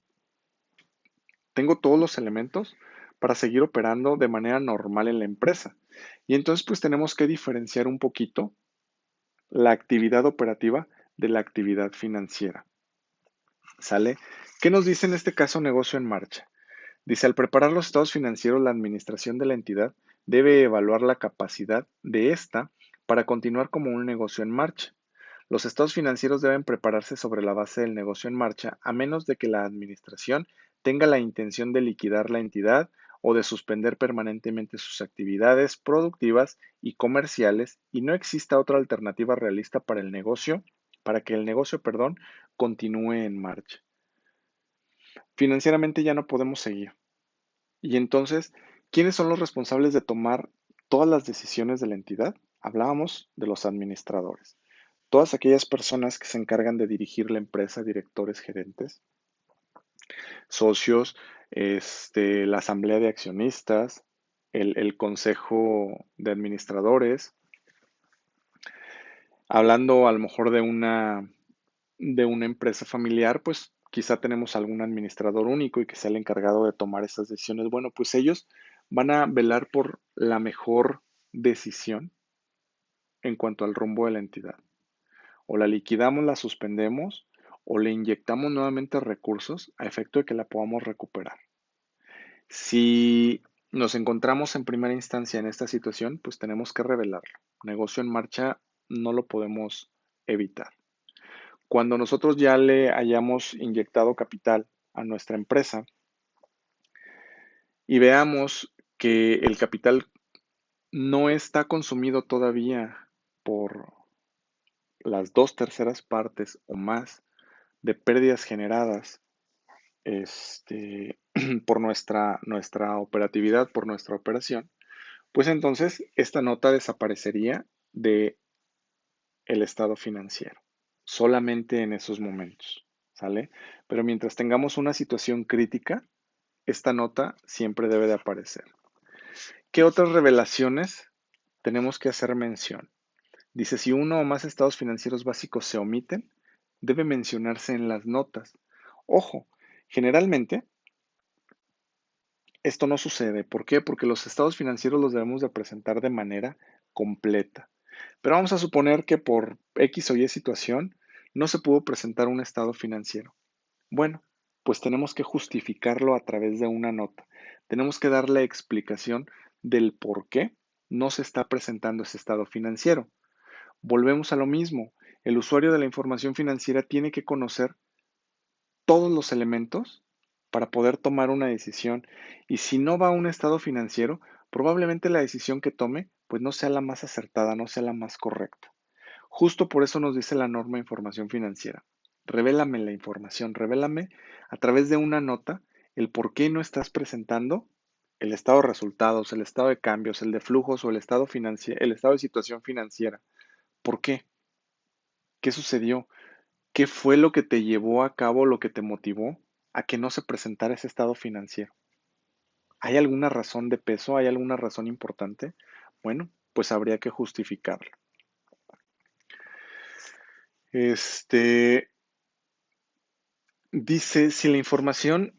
Tengo todos los elementos para seguir operando de manera normal en la empresa. Y entonces pues tenemos que diferenciar un poquito la actividad operativa de la actividad financiera. ¿Sale? ¿Qué nos dice en este caso negocio en marcha? Dice, al preparar los estados financieros, la administración de la entidad debe evaluar la capacidad de ésta para continuar como un negocio en marcha. Los estados financieros deben prepararse sobre la base del negocio en marcha, a menos de que la administración tenga la intención de liquidar la entidad o de suspender permanentemente sus actividades productivas y comerciales y no exista otra alternativa realista para que el negocio, perdón, continúe en marcha. Financieramente ya no podemos seguir. Y entonces, ¿quiénes son los responsables de tomar todas las decisiones de la entidad? Hablábamos de los administradores. Todas aquellas personas que se encargan de dirigir la empresa, directores, gerentes, socios, la asamblea de accionistas, el consejo de administradores. Hablando a lo mejor de una empresa familiar, pues quizá tenemos algún administrador único y que sea el encargado de tomar esas decisiones. Bueno, pues ellos van a velar por la mejor decisión en cuanto al rumbo de la entidad. O la liquidamos, la suspendemos, o le inyectamos nuevamente recursos a efecto de que la podamos recuperar. Si nos encontramos en primera instancia en esta situación, pues tenemos que revelarlo. Negocio en marcha no lo podemos evitar. Cuando nosotros ya le hayamos inyectado capital a nuestra empresa y veamos que el capital no está consumido todavía por las dos terceras partes o más de pérdidas generadas por nuestra operatividad, por nuestra operación, pues entonces esta nota desaparecería de el estado financiero, solamente en esos momentos, ¿sale? Pero mientras tengamos una situación crítica, esta nota siempre debe de aparecer. ¿Qué otras revelaciones tenemos que hacer mención? Dice, si uno o más estados financieros básicos se omiten, debe mencionarse en las notas. Ojo, generalmente esto no sucede. ¿Por qué? Porque los estados financieros los debemos de presentar de manera completa. Pero vamos a suponer que por X o Y situación no se pudo presentar un estado financiero. Bueno, pues tenemos que justificarlo a través de una nota. Tenemos que darle explicación del por qué no se está presentando ese estado financiero. Volvemos a lo mismo. El usuario de la información financiera tiene que conocer todos los elementos para poder tomar una decisión. Y si no va a un estado financiero, probablemente la decisión que tome pues no sea la más acertada, no sea la más correcta. Justo por eso nos dice la norma de información financiera. Revélame la información, revélame a través de una nota el por qué no estás presentando el estado de resultados, el estado de cambios, el de flujos o el estado de situación financiera. ¿Por qué? ¿Qué sucedió? ¿Qué fue lo que te llevó a cabo, lo que te motivó a que no se presentara ese estado financiero? ¿Hay alguna razón de peso? ¿Hay alguna razón importante? Bueno, pues habría que justificarlo. Este dice, si la información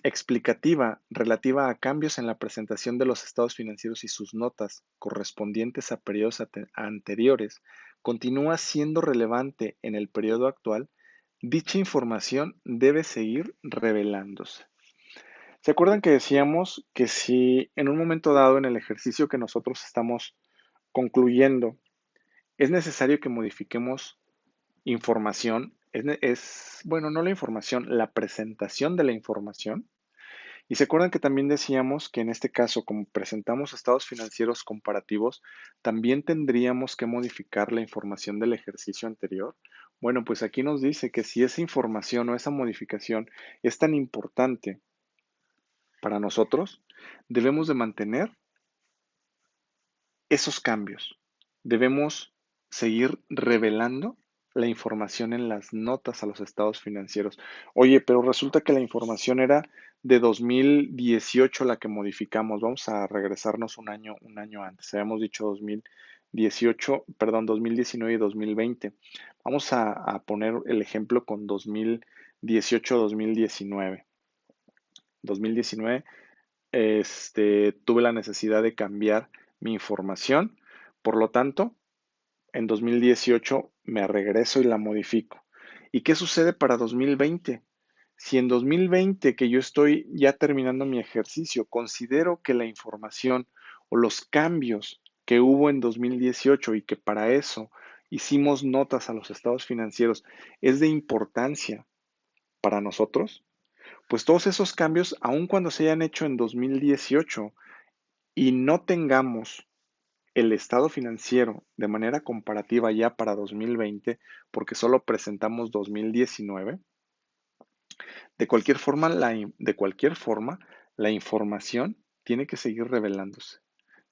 explicativa relativa a cambios en la presentación de los estados financieros y sus notas correspondientes a periodos anteriores continúa siendo relevante en el periodo actual, dicha información debe seguir revelándose. ¿Se acuerdan que decíamos que si en un momento dado en el ejercicio que nosotros estamos concluyendo es necesario que modifiquemos información, bueno, no la información, la presentación de la información? Y se acuerdan que también decíamos que en este caso, como presentamos estados financieros comparativos, también tendríamos que modificar la información del ejercicio anterior. Bueno, pues aquí nos dice que si esa información o esa modificación es tan importante para nosotros, debemos de mantener esos cambios. Debemos seguir revelando la información en las notas a los estados financieros. Oye, pero resulta que la información era de 2018 la que modificamos. Vamos a regresarnos un año antes. Habíamos dicho 2018, perdón, 2019 y 2020. Vamos a poner el ejemplo con 2018-2019. 2019, tuve la necesidad de cambiar mi información. Por lo tanto, en 2018 me regreso y la modifico. ¿Y qué sucede para 2020? Si en 2020, que yo estoy ya terminando mi ejercicio, considero que la información o los cambios que hubo en 2018 y que para eso hicimos notas a los estados financieros es de importancia para nosotros, pues todos esos cambios, aun cuando se hayan hecho en 2018 y no tengamos el estado financiero de manera comparativa ya para 2020, porque solo presentamos 2019, de cualquier forma, la información tiene que seguir revelándose.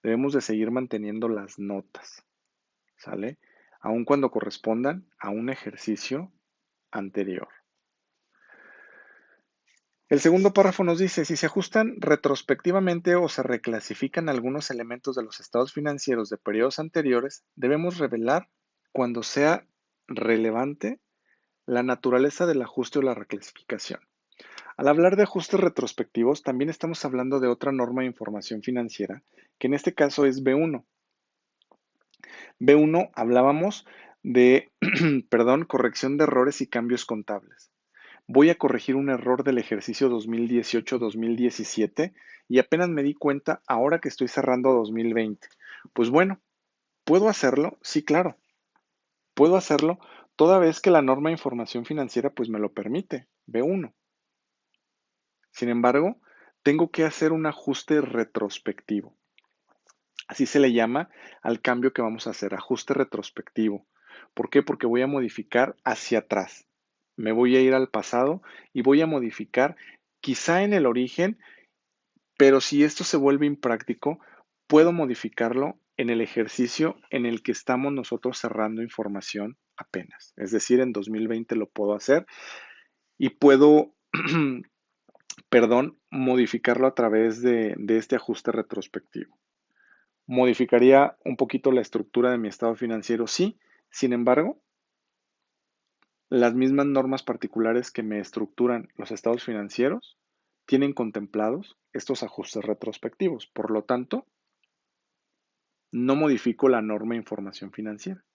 Debemos de seguir manteniendo las notas, ¿sale? Aun cuando correspondan a un ejercicio anterior. El segundo párrafo nos dice, si se ajustan retrospectivamente o se reclasifican algunos elementos de los estados financieros de periodos anteriores, debemos revelar cuando sea relevante la naturaleza del ajuste o la reclasificación. Al hablar de ajustes retrospectivos, también estamos hablando de otra norma de información financiera, que en este caso es B1. B1 hablábamos de, perdón, corrección de errores y cambios contables. Voy a corregir un error del ejercicio 2018-2017 y apenas me di cuenta ahora que estoy cerrando 2020. Pues bueno, ¿puedo hacerlo? Sí, claro, puedo hacerlo toda vez que la norma de información financiera pues me lo permite, B1. Sin embargo, tengo que hacer un ajuste retrospectivo. Así se le llama al cambio que vamos a hacer, ajuste retrospectivo. ¿Por qué? Porque voy a modificar hacia atrás. Me voy a ir al pasado y voy a modificar quizá en el origen, pero si esto se vuelve impráctico, puedo modificarlo en el ejercicio en el que estamos nosotros cerrando información apenas. Es decir, en 2020 lo puedo hacer y puedo, perdón, modificarlo a través de este ajuste retrospectivo. ¿Modificaría un poquito la estructura de mi estado financiero? Sí. Sin embargo, las mismas normas particulares que me estructuran los estados financieros tienen contemplados estos ajustes retrospectivos. Por lo tanto, no modifico la norma de información financiera.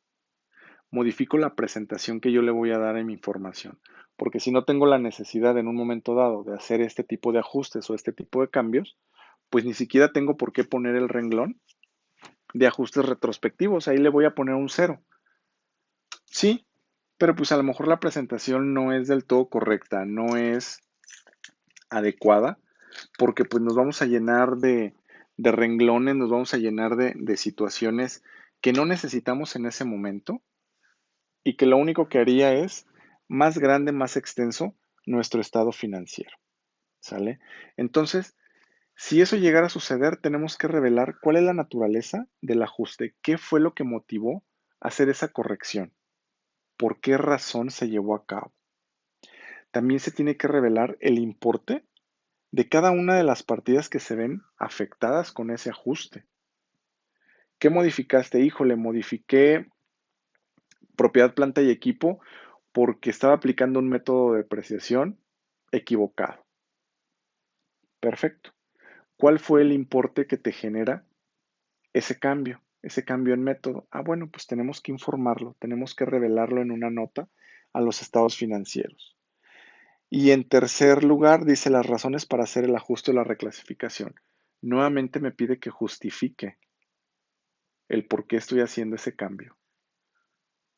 Modifico la presentación que yo le voy a dar en mi información. Porque si no tengo la necesidad en un momento dado de hacer este tipo de ajustes o este tipo de cambios, pues ni siquiera tengo por qué poner el renglón de ajustes retrospectivos. Ahí le voy a poner un cero. Sí, pero pues a lo mejor la presentación no es del todo correcta, no es adecuada, porque pues nos vamos a llenar de renglones, nos vamos a llenar de situaciones que no necesitamos en ese momento y que lo único que haría es más grande, más extenso nuestro estado financiero, ¿sale? Entonces, si eso llegara a suceder, tenemos que revelar cuál es la naturaleza del ajuste, qué fue lo que motivó a hacer esa corrección, por qué razón se llevó a cabo. También se tiene que revelar el importe de cada una de las partidas que se ven afectadas con ese ajuste. ¿Qué modificaste? Híjole, modifiqué propiedad, planta y equipo porque estaba aplicando un método de depreciación equivocado. Perfecto. ¿Cuál fue el importe que te genera ese cambio en método? Ah, bueno, pues tenemos que informarlo, tenemos que revelarlo en una nota a los estados financieros. Y en tercer lugar, dice las razones para hacer el ajuste o la reclasificación. Nuevamente me pide que justifique el por qué estoy haciendo ese cambio.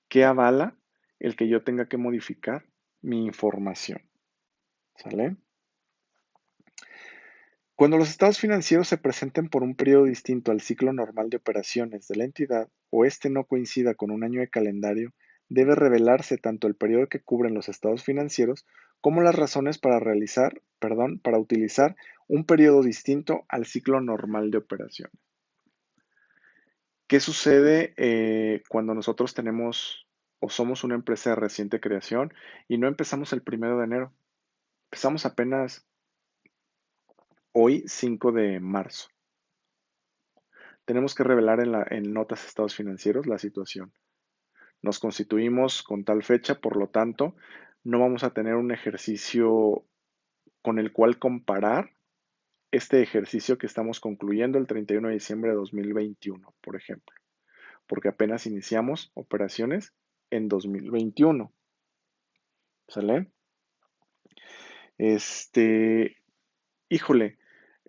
¿Qué avala el que yo tenga que modificar mi información? ¿Sale? Cuando los estados financieros se presenten por un periodo distinto al ciclo normal de operaciones de la entidad o este no coincida con un año de calendario, debe revelarse tanto el periodo que cubren los estados financieros como las razones para utilizar un periodo distinto al ciclo normal de operaciones. ¿Qué sucede cuando nosotros tenemos o somos una empresa de reciente creación y no empezamos el 1 de enero? Empezamos apenas hoy, 5 de marzo. Tenemos que revelar en notas estados financieros la situación. Nos constituimos con tal fecha, por lo tanto, no vamos a tener un ejercicio con el cual comparar este ejercicio que estamos concluyendo el 31 de diciembre de 2021, por ejemplo, porque apenas iniciamos operaciones en 2021, ¿sale? Este, híjole,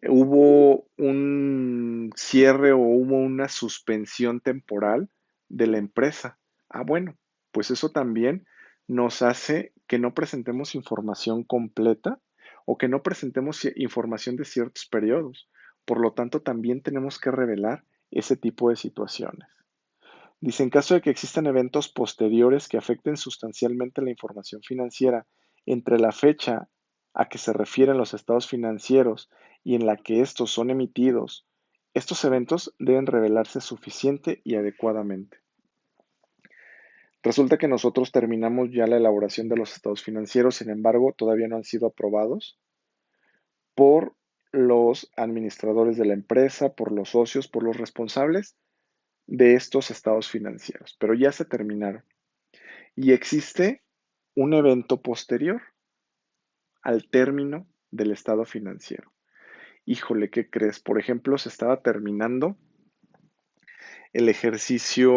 hubo un cierre o hubo una suspensión temporal de la empresa. Ah, bueno, pues eso también nos hace que no presentemos información completa o que no presentemos información de ciertos periodos. Por lo tanto, también tenemos que revelar ese tipo de situaciones. Dice, en caso de que existan eventos posteriores que afecten sustancialmente la información financiera entre la fecha a que se refieren los estados financieros y en la que estos son emitidos, estos eventos deben revelarse suficiente y adecuadamente. Resulta que nosotros terminamos ya la elaboración de los estados financieros, sin embargo, todavía no han sido aprobados por los administradores de la empresa, por los socios, por los responsables de estos estados financieros, pero ya se terminaron. Y existe un evento posterior al término del estado financiero. Híjole, ¿qué crees? Por ejemplo, se estaba terminando el ejercicio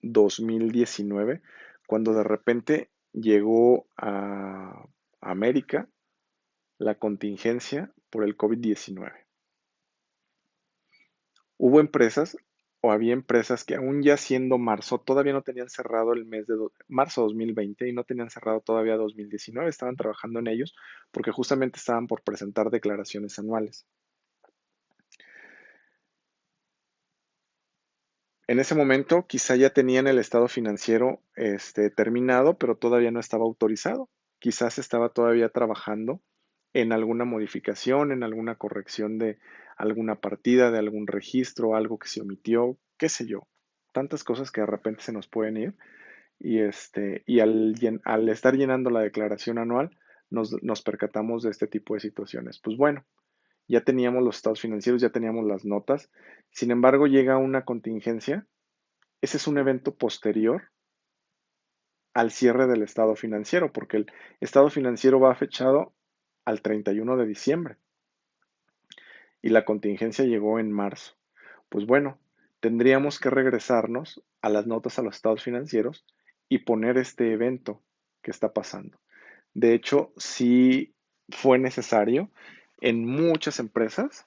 2019, cuando de repente llegó a América la contingencia por el COVID-19. Hubo empresas o había empresas que aún ya siendo marzo, todavía no tenían cerrado el mes de marzo 2020 y no tenían cerrado todavía 2019, estaban trabajando en ellos porque justamente estaban por presentar declaraciones anuales. En ese momento quizá ya tenían el estado financiero terminado, pero todavía no estaba autorizado. Quizás estaba todavía trabajando en alguna modificación, en alguna corrección de alguna partida, de algún registro, algo que se omitió, qué sé yo. Tantas cosas que de repente se nos pueden ir. Al estar llenando la declaración anual, nos percatamos de este tipo de situaciones. Pues bueno, ya teníamos los estados financieros, ya teníamos las notas. Sin embargo, llega una contingencia. Ese es un evento posterior al cierre del estado financiero, porque el estado financiero va fechado al 31 de diciembre y la contingencia llegó en marzo. Pues bueno, tendríamos que regresarnos a las notas a los estados financieros y poner este evento que está pasando. De hecho, sí fue necesario en muchas empresas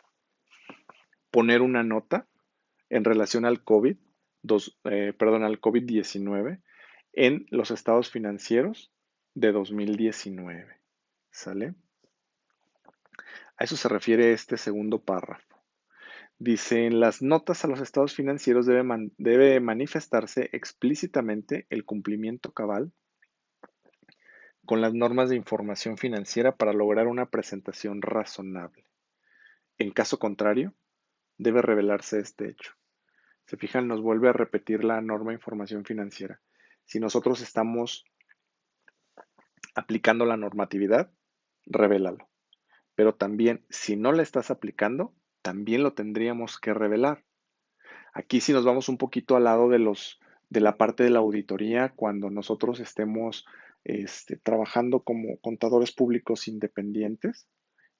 poner una nota en relación al al COVID-19 en los estados financieros de 2019. ¿Sale? A eso se refiere este segundo párrafo. Dice, en las notas a los estados financieros debe manifestarse explícitamente el cumplimiento cabal con las normas de información financiera para lograr una presentación razonable. En caso contrario, debe revelarse este hecho. Se fijan, nos vuelve a repetir la norma de información financiera. Si nosotros estamos aplicando la normatividad, revélalo. Pero también, si no la estás aplicando, también lo tendríamos que revelar. Aquí si nos vamos un poquito al lado de la parte de la auditoría, cuando nosotros estemos trabajando como contadores públicos independientes,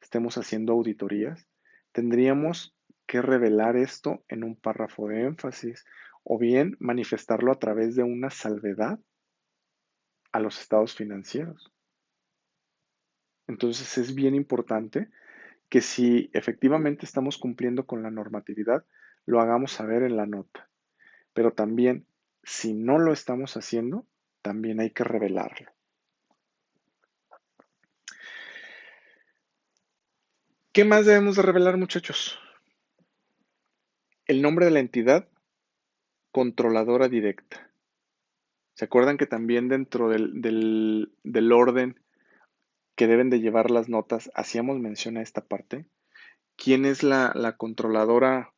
estemos haciendo auditorías, tendríamos que revelar esto en un párrafo de énfasis o bien manifestarlo a través de una salvedad a los estados financieros. Entonces es bien importante que si efectivamente estamos cumpliendo con la normatividad, lo hagamos saber en la nota. Pero también, si no lo estamos haciendo, también hay que revelarlo. ¿Qué más debemos de revelar, muchachos? El nombre de la entidad controladora directa. ¿Se acuerdan que también dentro del orden que deben de llevar las notas, hacíamos mención a esta parte? ¿Quién es la controladora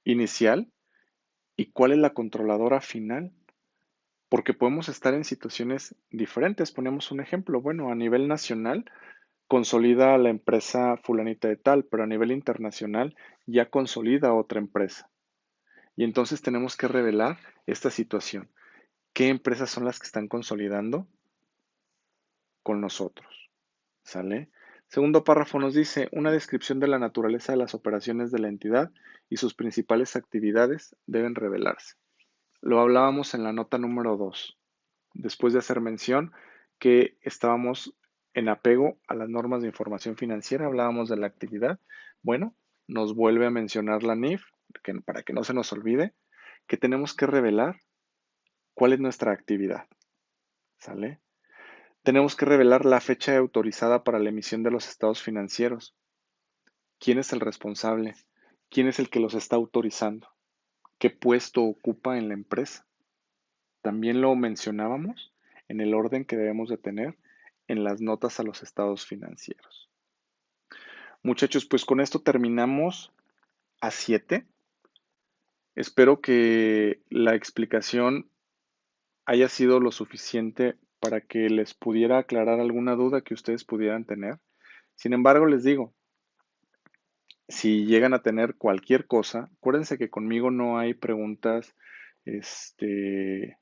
inicial y cuál es la controladora final? Porque podemos estar en situaciones diferentes. Ponemos un ejemplo. Bueno, a nivel nacional consolida a la empresa fulanita de tal, pero a nivel internacional ya consolida a otra empresa. Y entonces tenemos que revelar esta situación. qué empresas son las que están consolidando con nosotros. ¿Sale? Segundo párrafo nos dice una descripción de la naturaleza de las operaciones de la entidad y sus principales actividades deben revelarse. Lo hablábamos en la nota número 2, después de hacer mención que estábamos en apego a las normas de información financiera, hablábamos de la actividad. Bueno, nos vuelve a mencionar la NIF, para que no se nos olvide, que tenemos que revelar cuál es nuestra actividad. ¿Sale? Tenemos que revelar la fecha autorizada para la emisión de los estados financieros. ¿Quién es el responsable? ¿Quién es el que los está autorizando? ¿Qué puesto ocupa en la empresa? También lo mencionábamos en el orden que debemos de tener en las notas a los estados financieros. Muchachos, pues con esto terminamos a 7. Espero que la explicación haya sido lo suficiente para que les pudiera aclarar alguna duda que ustedes pudieran tener. Sin embargo, les digo, si llegan a tener cualquier cosa, acuérdense que conmigo no hay preguntas, este,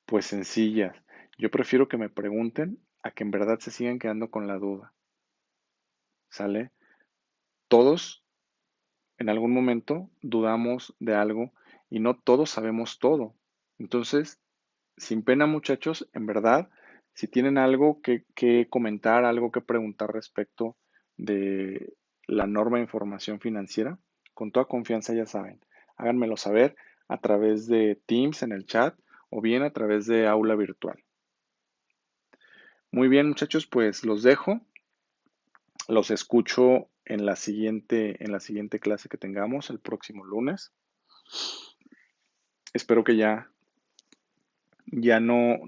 pues sencillas. Yo prefiero que me pregunten a que en verdad se sigan quedando con la duda. ¿Sale? Todos en algún momento dudamos de algo y no todos sabemos todo. Entonces, sin pena, muchachos, en verdad, si tienen algo que comentar, algo que preguntar respecto de la norma de información financiera, con toda confianza ya saben, háganmelo saber a través de Teams en el chat o bien a través de aula virtual. Muy bien, muchachos, pues los dejo. Los escucho en la siguiente clase que tengamos el próximo lunes. Espero que ya no